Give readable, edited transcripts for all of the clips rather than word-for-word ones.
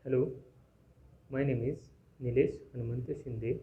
Hello, my name is Nilesh Hanumanta Shinde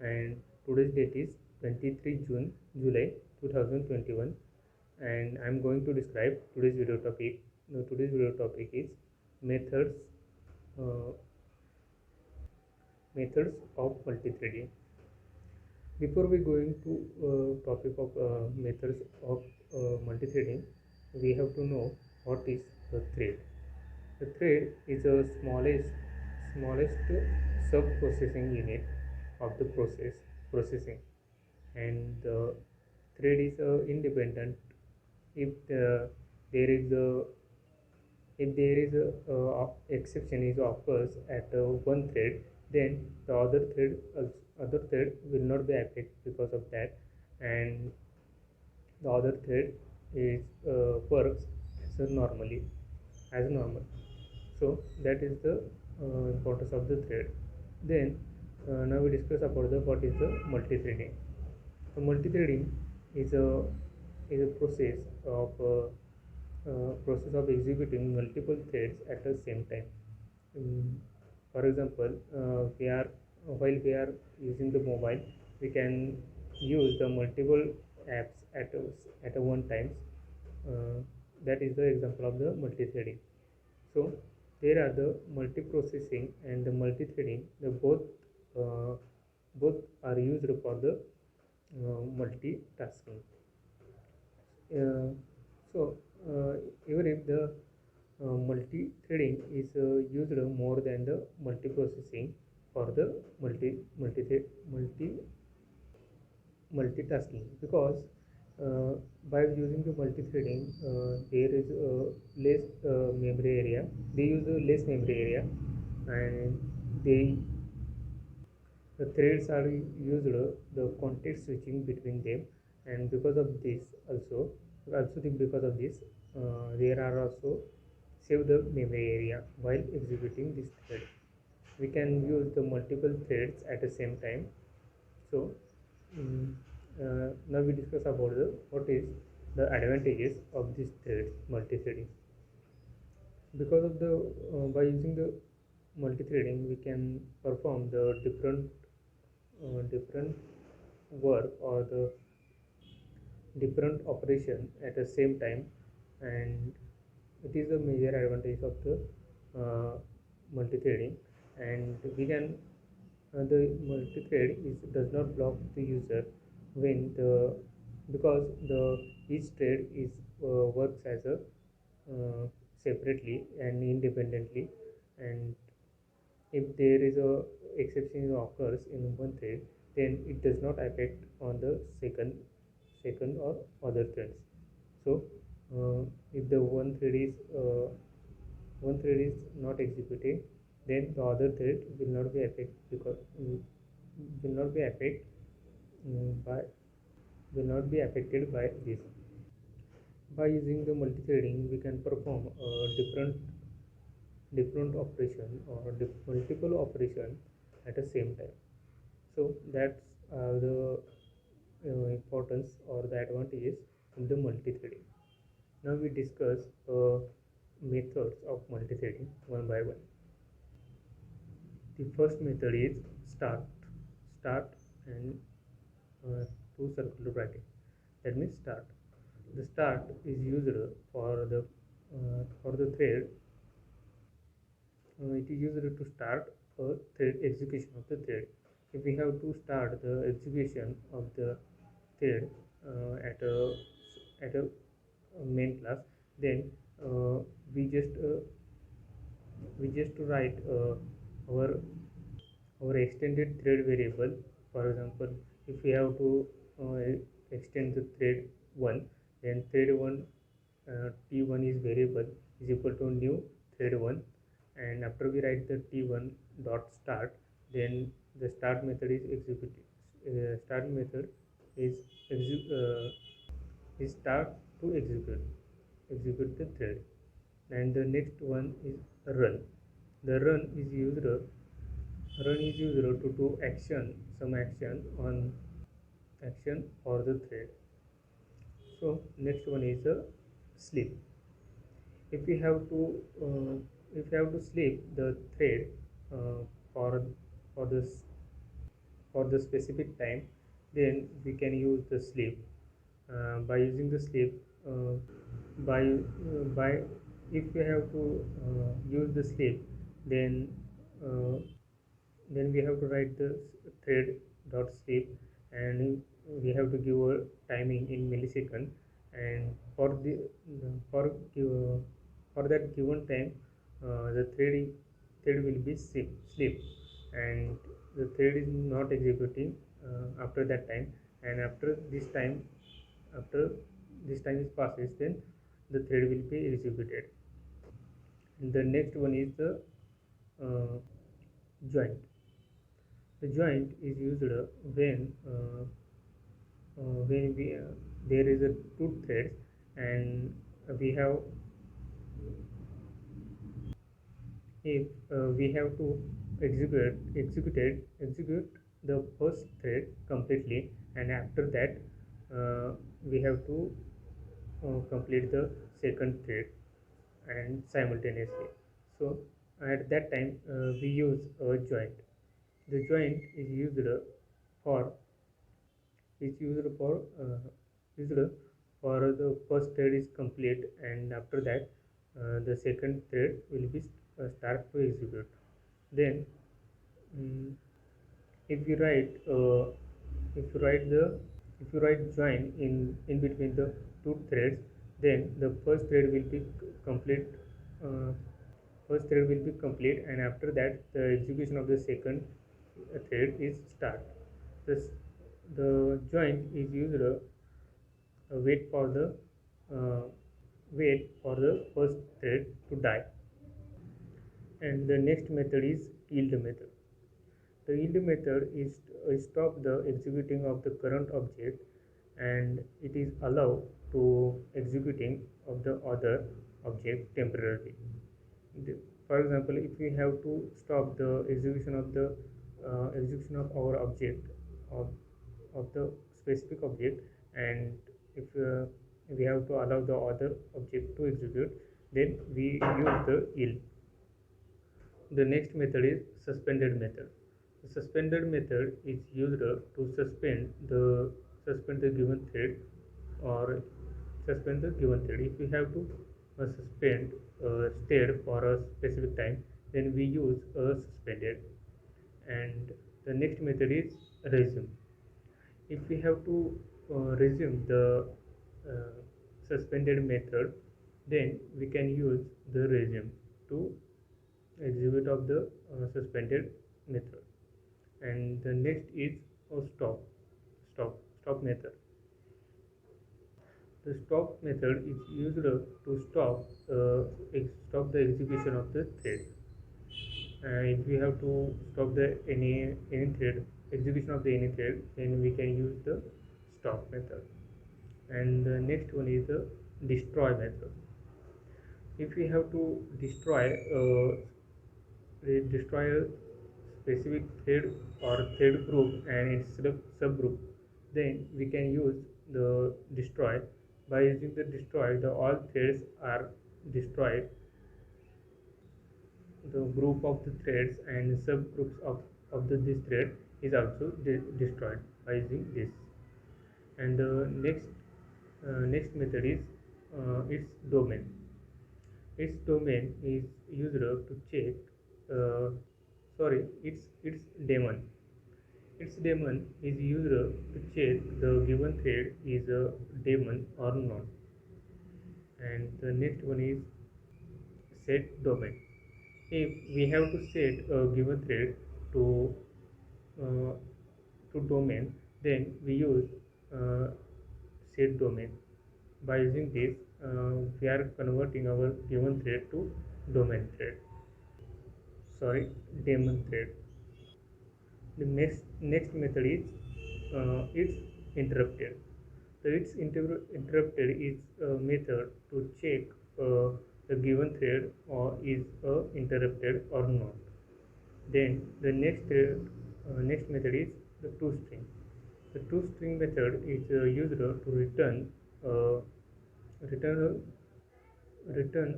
and today's date is 23 June July 2021 and I am going to describe today's video topic. Today's video topic is methods uh, methods of multithreading. Before we go into topic of methods of multithreading, we have to know what is the thread. The thread is the smallest sub-processing unit of the processing, and the thread is independent. If there is a exception is occurs at one thread, then the other thread will not be affected because of that, and the other thread is works as normally as normal. So that is the importance of the thread. Then now we discuss about the what is the multi-threading. So multi-threading is a process of executing multiple threads at the same time. For example, we are while we are using the mobile, we can use the multiple apps at a one time. Uh, that is the example of the multi-threading. So there are the multi-processing and the multi-threading. The both are used for the multitasking. Uh, so even if the multi-threading is used more than the multi-processing for the multi multitasking, because by using the multi-threading there is less memory area. They use less memory area, and they the threads are used the context switching between them, and because of this because of this there are also save the memory area while executing this thread. We can use the multiple threads at the same time. So mm, now we discuss about the what is the advantages of this thread multi-threading. Because of the by using the multi-threading, we can perform the different work or the different operation at the same time, and it is a major advantage of the multi-threading. And we can the multi-thread is does not block the user when the because the each thread is works as a separately and independently, and if there is a exception occurs in one thread, then it does not affect on the second or other threads. So if the one thread is not executing, then the other thread will not be affected because will not be affect by will not be affected by this. By using the multi-threading, we can perform different operation or multiple operation at the same time. So that's the importance or the advantages in the multi-threading. Now we discuss methods of multi-threading one by one. The first method is start and two circular bracket. That means start. The start is used for the thread. It is used to start a thread execution of the thread. If we have to start the execution of the thread at a main class, then uh, we just uh, we just write our our extended thread variable. For example, if we have to extend the thread 1, then thread 1 t1 is variable is equal to new thread 1, and after we write the t1 dot start, then the start method is executed. Start method is is start to execute the thread, and the next one is run. The run is used to do some action for the thread. So next one is a sleep. If we have to if you have to sleep the thread uh, for for this for the specific time, then we can use the sleep. By using the sleep, uh, by if we have to use the sleep, then uh, then we have to write the thread dot sleep, and we have to give a timing in millisecond, and for for that given time, the thread will be sleep, and the thread is not executing after that time, and after this time is passes, then the thread will be executed. And the next one is the uh, joint. The joint is used when there is a two threads, and we have if we have to execute the first thread completely, and after that we have to complete the second thread and simultaneously. So at that time we use a joint. The joint is for used for the first thread is complete, and after that the second thread will be start to execute. Then mm, if you write if you write the if you write join in between the two threads, then the complete uh, first thread will be complete, and after that the execution of the second thread is start. This the joint is used wait for the uh, wait for the first thread to die. And the next method is yield method. The yield method is stop the executing of the current object, and it is allowed to executing of the other object temporarily. For example, if we have to stop the execution of our object of, of the specific object, and if we have to allow the other object to execute, then we use the yield. The next method is suspended method. The suspended method is used to suspend the given thread, or suspend the given thread. If we have to suspend state for a specific time, then we use a suspended. And the next method is resume. If we have to resume the uh, suspended method, then we can use the resume to execute of the suspended method. And the next is a stop method. The stop method is used to stop the execution of the thread. And if we have to stop the any thread execution of the any thread, then we can use the stop method. And the next one is the destroy method. If we have to destroy a specific thread or thread group and its subgroup, then we can use the destroy. By using the destroy, the all threads are destroyed. The group of the threads and subgroups this thread is also destroyed by using this. And the next method is its domain. Its domain is used to check uh, sorry its daemon. Its daemon is used to check the given thread is a daemon or not. And the next one is set domain. If we have to set a given thread to uh, domain, then we use uh, set domain. By using this, we are converting our given thread to domain thread. Sorry, daemon thread. The next method is it's interrupted. So interrupted is a method to check the given thread or is interrupted or not. Then the next method is the toString. The toString method is used to uh, return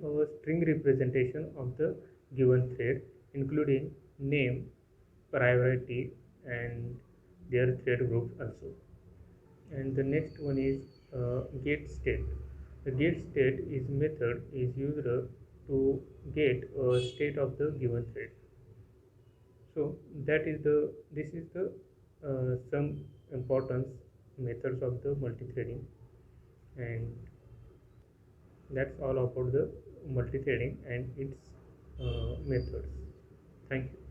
a string representation of the given thread, including name, priority, and their thread groups also. And the next one is get state. The get state is method is used to get a state of the given thread. So that is the this is the some importance methods of the multi-threading, and that's all about the multi-threading and its methods. Thank you.